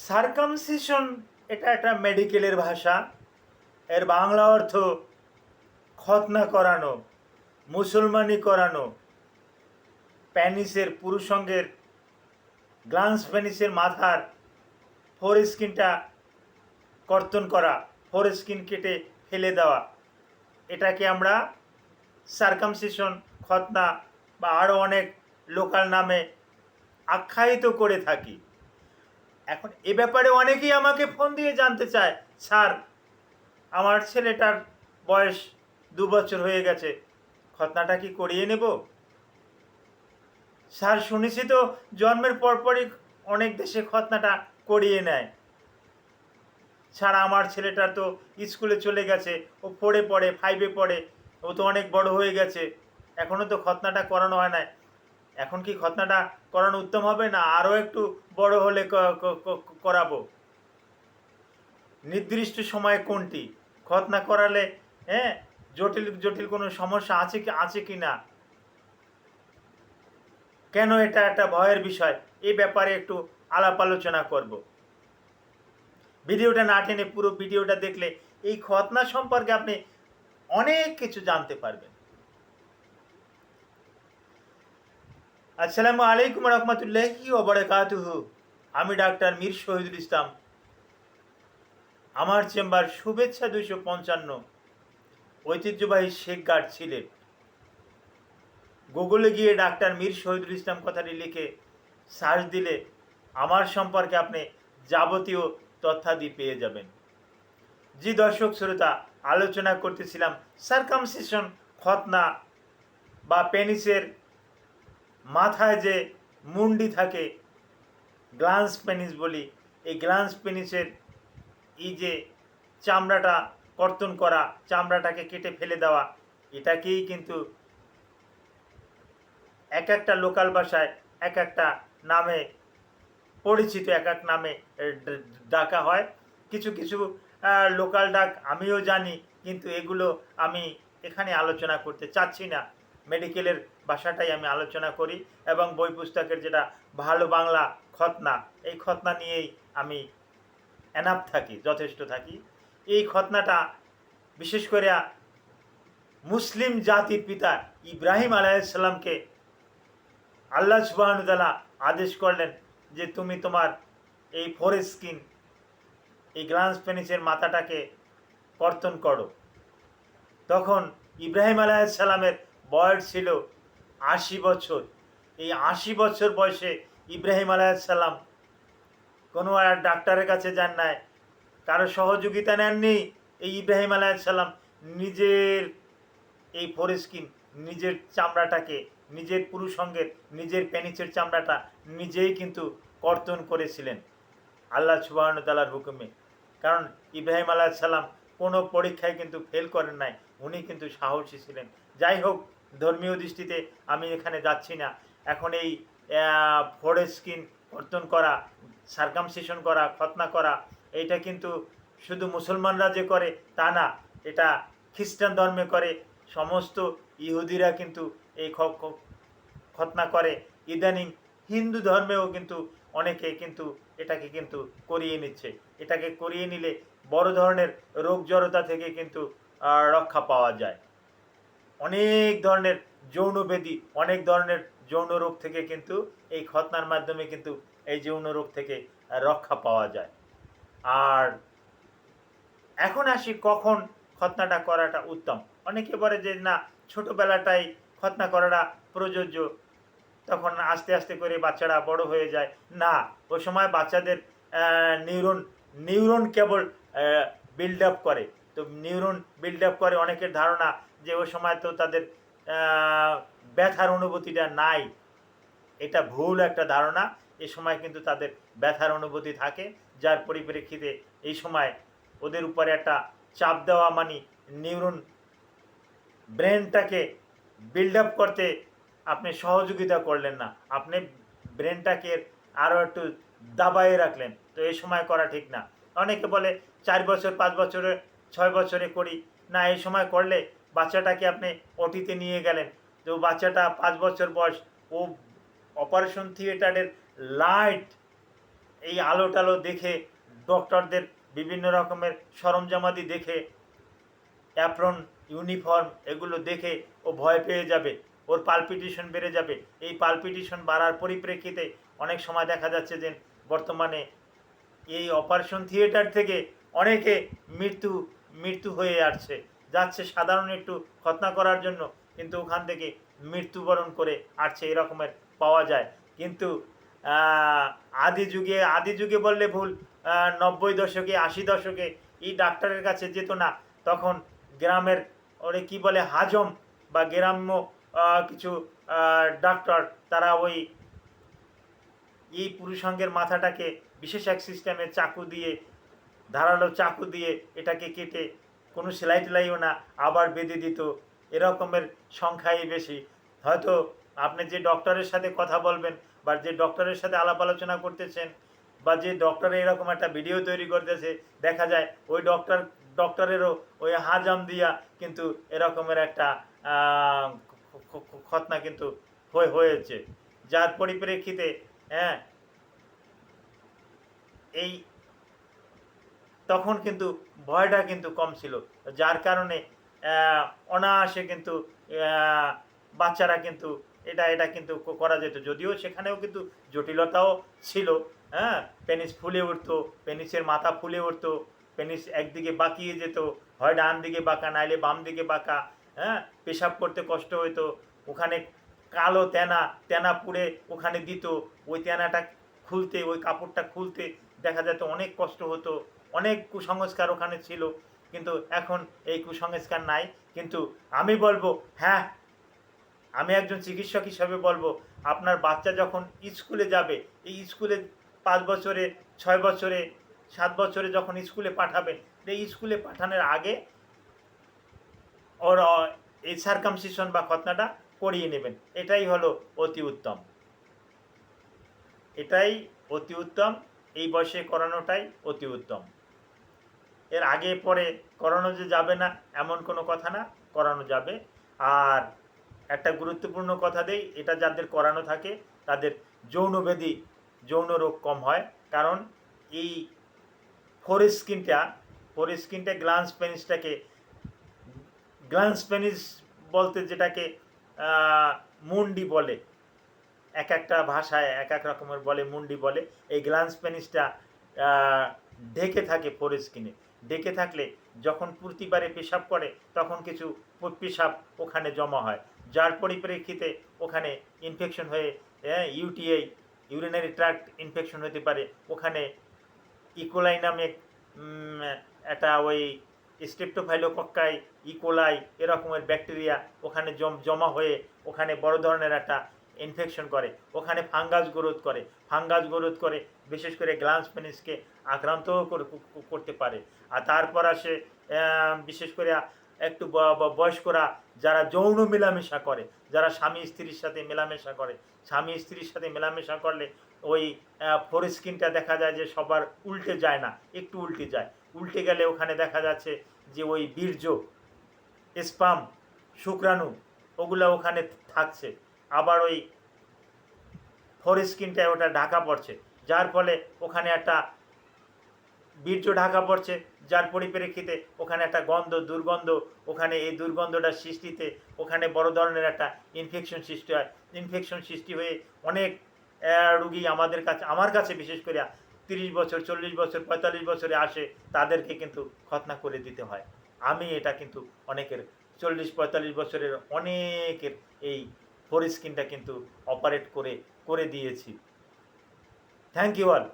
Circumcision এটা একটা মেডিকেলের ভাষা। এর বাংলা অর্থ খতনা করানো, মুসলমানি করানো, প্যানিসের পুরুষঙ্গের গ্লান্স প্যানিসের মাথার ফোর স্কিনটা কর্তন করা, ফোর স্কিন কেটে ফেলে দেওয়া, এটাকে আমরা সার্কামসিশন, খতনা বা আরও অনেক লোকাল নামে আখ্যায়িত করে থাকি। এখন এ ব্যাপারে অনেকেই আমাকে ফোন দিয়ে জানতে চায়, স্যার আমার ছেলেটার বয়স 2 বছর হয়ে গেছে, খতনাটা কি করিয়ে নেব? স্যার শুনেছি তো জন্মের পরপরই অনেক দেশে খতনাটা করিয়ে নেয়। স্যার আমার ছেলেটা তো স্কুলে চলে গেছে, ও 4-এ পড়ে, 5-এ পড়ে, ও তো অনেক বড় হয়ে গেছে, এখনও তো খতনাটা করানো হয় না। এখন কি খতনাটা করানো উত্তম হবে না আরও একটু বড় হলে করাবো? নির্দিষ্ট সময়ে কোনটি খতনা করালে জটিল জটিল কোনো সমস্যা আছে কি না, কেন এটা একটা ভয়ের বিষয়, এই ব্যাপারে একটু আলাপ আলোচনা করব। ভিডিওটা না টেনে পুরো ভিডিওটা দেখলে এই খতনা সম্পর্কে আপনি অনেক কিছু জানতে পারবেন। আসসালামু আলাইকুম রহমতুল্লাহি ওয়া বারাকাতুহু। আমি ডাক্তার মীর শহীদুল ইসলাম। আমার চেম্বার শুভেচ্ছা 255, ঐতিহ্যবাহী শেখ গার্ড সিলেট। গুগলে গিয়ে ডাক্তার মীর শহীদুল ইসলাম কথাটি লিখে সার্চ দিলে আমার সম্পর্কে আপনি যাবতীয় তথ্যাদি পেয়ে যাবেন। জি দর্শক শ্রোতা, আলোচনা করতেছিলাম সার্কামসিশন, খতনা বা পেনিসের মাথায় যে মুন্ডি থাকে, গ্লান্স পেনিস বলি, এই গ্লান্স পেনিসের এই যে চামড়াটা কর্তন করা, চামড়াটাকে কেটে ফেলে দেওয়া, এটাকেই কিন্তু এক একটা লোকাল ভাষায় এক একটা নামে পরিচিত, এক এক নামে ডাকা হয়। কিছু কিছু লোকাল ডাক আমিও জানি, কিন্তু এগুলো আমি এখানে আলোচনা করতে চাচ্ছি না। মেডিকেলের ভাষাটাই আমি আলোচনা করি এবং বই পুস্তকের যেটা ভালো বাংলা খতনা, এই খতনা নিয়েই আমি এনাফ থাকি, যথেষ্ট থাকি। এই খতনাটা বিশেষ করে মুসলিম জাতির পিতা ইব্রাহিম আলাইহিসসালামকে আল্লাহ সুবহানাহু ওয়া তাআলা আদেশ করলেন যে তুমি তোমার এই ফোর স্কিন, এই গ্লান্স পেনিসের মাথাটাকে কর্তন করো। তখন ইব্রাহিম আলাইহিসসালামের বয়স ছিল 80 বছর। এই 80 বছর বয়সে ইব্রাহিম আলাইহিসসালাম কোনো আর ডাক্তারের কাছে যান নাই, কারো সহযোগিতা নেননি। এই ইব্রাহিম আলাইহিসসালাম নিজের এই ফোর স্কিন, নিজের চামড়াটাকে, নিজের পুরুষঙ্গের নিজের পেনিসের চামড়াটা নিজেই কিন্তু কর্তন করেছিলেন আল্লাহ সুবহানাহু ওয়া তাআলার হুকুমে। কারণ ইব্রাহিম আলাইহিসসালাম কোনো পরীক্ষায় কিন্তু ফেল করেন নাই, উনি কিন্তু সাহসী ছিলেন। যাই হোক, ধর্মীয় দৃষ্টিতে আমি এখানে যাচ্ছি না। এখন এই ফোর স্কিন কর্তন করা, সার্কামসিশন করা, খতনা করা, এইটা কিন্তু শুধু মুসলমানরা যে করে তা না, এটা খ্রিস্টান ধর্মে করে, সমস্ত ইহুদিরা কিন্তু এই খতনা করে। ইদানিং হিন্দু ধর্মেও কিন্তু অনেকে কিন্তু এটাকে কিন্তু করিয়ে নিচ্ছে। এটাকে করিয়ে নিলে বড় ধরনের রোগ জড়তা থেকে কিন্তু রক্ষা পাওয়া যায়। অনেক ধরনের যৌন ব্যাধি, অনেক ধরনের যৌন রোগ থেকে কিন্তু এই খতনার মাধ্যমে কিন্তু এই যৌন রোগ থেকে রক্ষা পাওয়া যায়। আর এখন আসি কখন খতনাটা করাটা উত্তম। অনেকে বলে যে না, ছোটোবেলাটাই খতনা করাটা প্রযোজ্য, তখন আস্তে আস্তে করে বাচ্চারা বড় হয়ে যায়। না, ওই সময় বাচ্চাদের নিউরন কেবল বিল্ড আপ করে। তো নিউরন বিল্ড আপ করে, অনেকের ধারণা যে ওই সময় তো তাদের ব্যথার অনুভূতিটা নাই। এটা ভুল একটা ধারণা। এ সময় কিন্তু তাদের ব্যথার অনুভূতি থাকে, যার পরিপ্রেক্ষিতে এই সময় ওদের উপরে একটা চাপ দেওয়া, মানে নিউরন ব্রেনটাকে বিল্ড আপ করতে আপনি সহযোগিতা করলেন না, আপনি ব্রেনটাকে আরও একটু দাবায়ে রাখলেন। তো এই সময় করা ঠিক না। অনেকে বলে 4 বছর, 5 বছরে, 6 বছরে করি। না, এই সময় করলে বাচ্চাটাকে আপনি ওটিতে নিয়ে গেলেন, তো বাচ্চাটা 5 বছর বয়স, ও অপারেশন থিয়েটারের লাইট, এই আলো টালো দেখে, ডক্টরদের বিভিন্ন রকমের সরঞ্জামাদি দেখে, অ্যাপ্রন, ইউনিফর্ম এগুলো দেখে ও ভয় পেয়ে যাবে, ওর পালপিটেশন বেড়ে যাবে। এই পালপিটেশন বাড়ার পরিপ্রেক্ষিতে অনেক সময় দেখা যাচ্ছে যে বর্তমানে এই অপারেশন থিয়েটার থেকে অনেকে মৃত্যু মৃত্যু হয়ে যাচ্ছে সাধারণ একটু খতনা করার জন্য, কিন্তু ওখান থেকে মৃত্যুবরণ করে আসছে, এরকমের পাওয়া যায়। কিন্তু আদি যুগে বললে ভুল, 90 দশকে 80 দশকে এই ডাক্তারের কাছে যেত না, তখন গ্রামের ওরে কি বলে হাজম বা গ্রাম্য কিছু ডাক্তার, তারা ওই এই পুরুষাঙ্গের মাথাটাকে বিশেষ এক সিস্টেমে চাকু দিয়ে, ধারালো চাকু দিয়ে এটাকে কেটে, কোনো সেলাই টেলাইও না, আবার বেঁধে দিত। এরকমের সংখ্যাই বেশি। হয়তো আপনি যে ডক্টরের সাথে কথা বলবেন বা যে ডক্টরের সাথে আলাপ আলোচনা করতেছেন বা যে ডক্টরে এরকম একটা ভিডিও তৈরি করতেছে, দেখা যায় ওই ডক্টরেরও ওই হাজাম দিয়া কিন্তু এরকমের একটা খতনা কিন্তু হয়েছে, যার পরিপ্রেক্ষিতে হ্যাঁ এই তখন কিন্তু ভয়টা কিন্তু কম ছিল, যার কারণে অনায়াসে কিন্তু বাচ্চারা কিন্তু এটা কিন্তু করা যেত। যদিও সেখানেও কিন্তু জটিলতাও ছিল। হ্যাঁ, পেনিস ফুলে উঠতো, পেনিসের মাথা ফুলে উঠতো, পেনিস একদিকে বাঁকিয়ে যেত, হয় ডান দিকে বাঁকা নাইলে বাম দিকে বাঁকা। হ্যাঁ, পেশাব করতে কষ্ট হতো, ওখানে কালো তেনা পুড়ে ওখানে দিত, ওই তেনাটা খুলতে, ওই কাপড়টা খুলতে দেখা যেত অনেক কষ্ট হতো, অনেক কুসংস্কার ওখানে ছিল। কিন্তু এখন এই কুসংস্কার নাই। কিন্তু আমি বলবো, হ্যাঁ, আমি একজন চিকিৎসক হিসাবে বলবো, আপনার বাচ্চা যখন স্কুলে যাবে, এই স্কুলে 5 বছরে, 6 বছরে, 7 বছরে যখন স্কুলে পাঠাবেন, এই স্কুলে পাঠানোর আগে ওর এই সার্কামসিশন বা খতনাটা করিয়ে নেবেন। এটাই হলো অতি উত্তম, এটাই অতি উত্তম। এই বয়সে করানোটাই অতি উত্তম। এর আগে পরে করানো যে যাবে না এমন কোনো কথা না, করানো যাবে। আর একটা গুরুত্বপূর্ণ কথা দেই, এটা যাদের করানো থাকে তাদের যৌনব্যাধি, যৌন রোগ কম হয়। কারণ এই ফোরস্কিনটা গ্ল্যান্স পেনিস বলতে যেটাকে মুন্ডি বলে, এক একটা ভাষায় এক এক রকমের বলে, মুন্ডি বলে। এই গ্ল্যান্স পেনিসটা ঢেকে থাকে ফোরস্কিনে, ঢেকে থাকলে যখন প্রতিবারে পেশাব করে তখন কিছু পেশাব ওখানে জমা হয়, যার পরিপ্রেক্ষিতে ওখানে ইনফেকশন হয়ে ইউটিআই, ইউরিনারি ট্র্যাক্ট ইনফেকশন হতে পারে। ওখানে ইকোলাই নামে একটা ওই স্টেপ্টোফাইলোকক্কাই, ইকোলাই এরকমের ব্যাকটেরিয়া ওখানে জমা হয়ে ওখানে বড় ধরনের একটা ইনফেকশন করে, ওখানে ফাঙ্গাস গ্রোথ করে বিশেষ করে গ্ল্যান্স পেনিসকে আক্রান্তও করতে পারে। আর তারপর আসে বিশেষ করে একটু বয়স্করা যারা যৌন মেলামেশা করে, যারা স্বামী স্ত্রীর সাথে মেলামেশা করে, স্বামী স্ত্রীর সাথে মেলামেশা করলে ওই ফোরস্কিনটা দেখা যায় যে সবার উল্টে যায় না, একটু উল্টে যায়। উল্টে গেলে ওখানে দেখা যাচ্ছে যে ওই বীর্য, স্পাম, শুক্রাণু ওগুলো ওখানে থাকছে, আবার ওই ফোরস্কিনটায় ওটা ঢাকা পড়ছে, যার ফলে ওখানে একটা বীর্য ঢাকা পড়ছে, যার পরিপ্রেক্ষিতে ওখানে একটা দুর্গন্ধ, ওখানে এই দুর্গন্ধটার সৃষ্টিতে ওখানে বড় ধরনের একটা ইনফেকশন সৃষ্টি হয়। ইনফেকশন সৃষ্টি হয়ে অনেক রুগী আমার কাছে বিশেষ করে 30 বছর, 40 বছর, 45 বছরে আসে, তাদেরকে কিন্তু খতনা করে দিতে হয়। আমি এটা কিন্তু অনেকের 40-45 বছরের অনেকের এই ফোরস্কিনটা কিন্তু অপারেট করে দিয়েছি। Thank you all.